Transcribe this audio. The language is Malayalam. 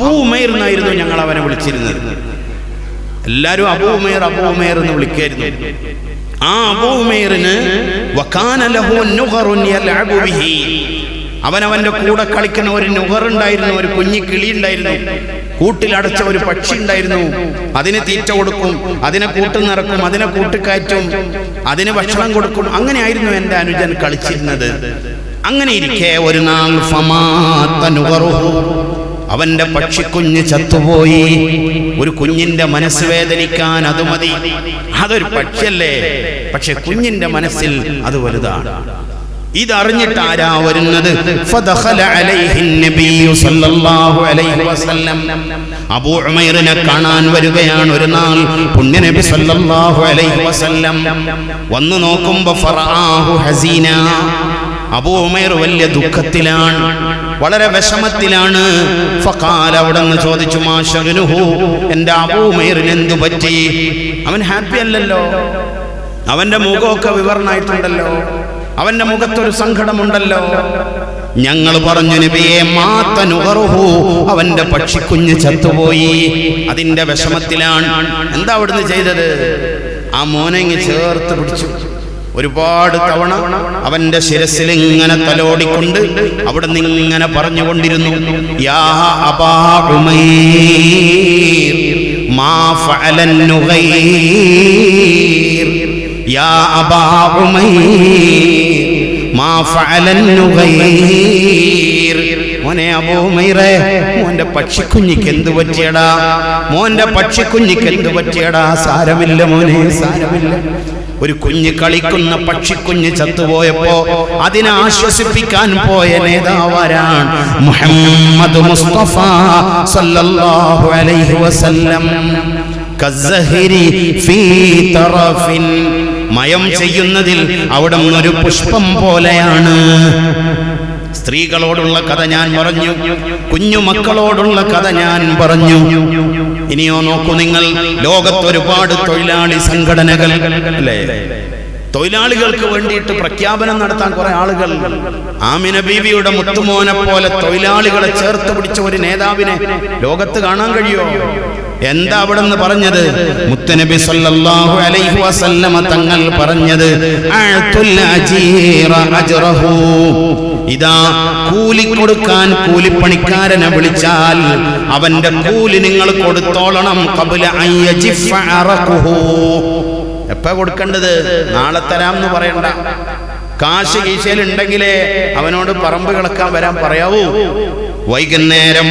അബൂ ഉമൈർ എന്നായിരുന്നു ഞങ്ങൾ അവനെ വിളിച്ചിരുന്നത്. എല്ലാവരും അബൂ ഉമൈർ അബൂ ഉമൈർ എന്ന് വിളിക്കായിരുന്നു. ആ അബൂ ഉമൈറിന് വകാന ലഹു നുഗറുൻ യൽഅബു ബിഹി, അവനവന്റെ കൂടെ കളിക്കുന്ന ഒരു നുഗറുണ്ടായിരുന്നു, ഒരു കുഞ്ഞി കിളി ഉണ്ടായിരുന്നു, കൂട്ടിലടച്ച ഒരു പക്ഷി ഉണ്ടായിരുന്നു. അതിന് തീറ്റ കൊടുക്കും, അതിനെ കൂട്ടു നിറക്കും, അതിനെ കൂട്ടിക്കയറ്റും, അതിന് ഭക്ഷണം കൊടുക്കും. അങ്ങനെയായിരുന്നു എൻ്റെ അനുജൻ കളിച്ചിരുന്നത്. അങ്ങനെ ഇരിക്കെ ഒരു നാൾ ഫമാത നുഗറുഹു, അവന്റെ പക്ഷിക്കുഞ്ഞ് ചത്തുപോയി. ഒരു കുഞ്ഞിന്റെ മനസ്സ് വേദനിക്കാൻ അത് മതി, അതൊരു പക്ഷിയല്ലേ, പക്ഷെ കുഞ്ഞിന്റെ മനസ്സിൽ അത് വലുതാണ്. ഇതറിഞ്ഞിട്ട് ആരാ വരുന്നത്? ഫദഖല അലൈഹി നബിയ്യു സല്ലല്ലാഹു അലൈഹി വസല്ലം, അബൂ ഉമൈറിനെ കാണാൻ വരികയാണ് ഒരു നാൾ പുണ്യ നബി സല്ലല്ലാഹു അലൈഹി വസല്ലം. വന്നു നോക്കുമ്പോ ഫറആഹു ഹസീന, അബൂ ഉമൈർ വലിയ ദുഃഖത്തിലാണ്, വളരെ വിഷമത്തിലാണ്. ഫഖാല, അവിടെന്ന് ചോദിച്ചു, മാ ശഅനുഹു, എൻ്റെ അബൂ ഉമൈറിന് എന്തു പറ്റി? അവൻ ഹാപ്പി അല്ലല്ലോ, അവന്റെ മുഖമൊക്കെ വിവരണമായിട്ടുണ്ടല്ലോ, അവന്റെ മുഖത്തൊരു സങ്കടമുണ്ടല്ലോ. ഞങ്ങൾ പറഞ്ഞു, നബിയെ മാത നുഗറുഹു, അവന്റെ പക്ഷിക്കുഞ്ഞ് ചത്തുപോയി, അതിന്റെ വിഷമത്തിലാണ്. എന്താ അവിടുന്ന് ചെയ്തത്? ആ മോനെ ഇങ്ങ് ചേർത്ത് പിടിച്ചു. ഒരുപാട് തവണ അവന്റെ ശിരസിൽ ഇങ്ങനെ തലോടിക്കൊണ്ട് അവിടെ നിന്ന് ഇങ്ങനെ പറഞ്ഞുകൊണ്ടിരുന്നു, യാ അബാ ഉമൈർ മാ ഫഅലൻ നുഗൈർ, യാ അബാ ഉമൈർ മാ ഫഅലൻ നുഗൈർ. മോനെ അബൂ ഉമൈറേ, മോന്റെ പക്ഷിക്കുഞ്ഞിക്ക് എന്ത് പറ്റിയടാ? മോന്റെ പക്ഷിക്കുഞ്ഞിക്ക് എന്ത് പറ്റിയടാ? സാരമില്ല മോനെ, സാരമില്ല. ഒരു കുഞ്ഞ് കളിക്കുന്ന പക്ഷിക്കുഞ്ഞ് ചത്തുപോയപ്പോ അതിനെ ആശ്വസിപ്പിക്കാൻ പോയ നേതാവാരാണ്? മുഹമ്മദ് മുസ്തഫ സല്ലല്ലാഹു അലൈഹി വസല്ലം. കസ്സഹിരി ഫീ തറഫിൻ, മയം ചെയ്യുന്നതിൽ അവിടെ ഒരു പുഷ്പം പോലെയാണ്. സ്ത്രീകളോടുള്ള കഥ ഞാൻ പറഞ്ഞു, കുഞ്ഞു മക്കളോടുള്ള കഥ ഞാൻ പറഞ്ഞു. ഇനിയോ നോക്കൂ നിങ്ങൾ, ലോകത്ത് ഒരുപാട് തൊഴിലാളി സംഘടനകൾ അല്ലേ, തൊഴിലാളികൾക്ക് വേണ്ടിയിട്ട് പ്രഖ്യാപനം നടത്താൻ കുറെ ആളുകൾ. ആമിന ബീവിയുടെ മുത്തുമോനെ പോലെ തൊഴിലാളികളെ ചേർത്ത് പിടിച്ച ഒരു നേതാവിനെ ലോകത്ത് കാണാൻ കഴിയോ? എന്താ അവിടെ നിന്ന് പറഞ്ഞത്? മുത്തനബി സല്ലല്ലാഹു അലൈഹി വസല്ലമ തങ്ങൾ പറഞ്ഞത്, അഅതുൽ അജീറ അജ്റഹു, ഇതാ കൂലി കൊടുക്കാൻ കൂലിപ്പണിക്കാരനെ വിളിച്ചാൽ അവന്റെ കൂലി നിങ്ങൾ കൊടുത്തോളണം. ഖബല അൻ യജിഫ അറഖുഹു, എപ്പോ കൊടുക്കേണ്ടത്? നാളെ തരാം എന്ന് പറയണ്ട. കാശ് കീശയിൽ ഉണ്ടെങ്കിലേ അവനോട് പറമ്പ് കിളക്കാൻ വരാൻ പറയാവൂ. വൈകുന്നേരം